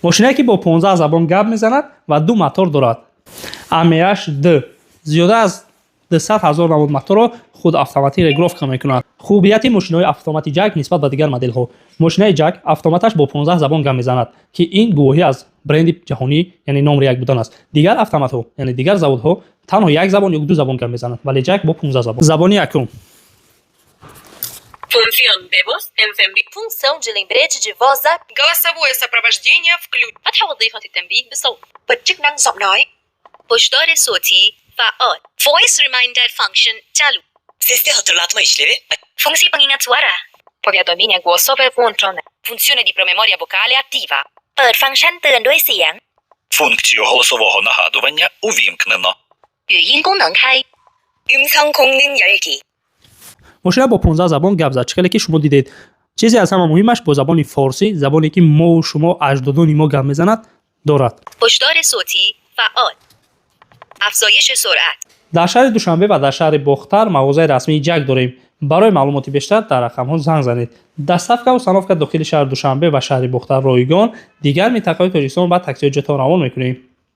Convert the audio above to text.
ماشینی که با 15 زبان گپ میزند و 2 موتور دارد. ام‌اش د زیاده از 200,000 نمود موتور را خود اتوماتیک رگراف میکند. خوبیت ماشین‌های اتوماتیک جک نسبت به دیگر مدل‌ها: ماشین‌های جک اتوماتش با 15 زبان گپ میزند که این گواهی از برند جهانی یعنی نمره 1 بودن است. دیگر اتومات‌ها یعنی دیگر زبان‌ها تنها یک زبان یا 2 زبان گپ میزنند، ولی جک با 15 زبان. زبان یکم: Função de voz encendido. Função de lembrete de voz a Голосовое сопровождение включено. فتح وظيفة التنبيه بصوت. Bật chức năng giọng nói. هشدار صوتی فعال. Voice reminder function चालू. Sesli hatırlatma işlevi. Funkcji pengingat suara. Powiadomienia głosowe włączone. Funzione di promemoria vocale attiva. เปิดฟังก์ชันเตือนด้วยเสียง Функцію голосового нагадування увімкнено. 语音功能开 음성 공능 열기. ماشین با 15 زبان گپ زد. چکلی که شما دیدید. چیزی از همه مهمش با زبان فارسی، زبانی که ما و شما اجدادان ما گپ میزند دارد. هشدار صوتی فعال. افزایش سرعت. در شهر دوشنبه و در شهر باختر مغازه رسمی جک داریم. برای معلومات بیشتر در رقم ها زنگ زنید. دستافکا و صنافکا داخل شهر دوشنبه و شهر باختر رایگان دیگر منطقه‌های تاجیکستان و تاکسی جتا روان میکنیم.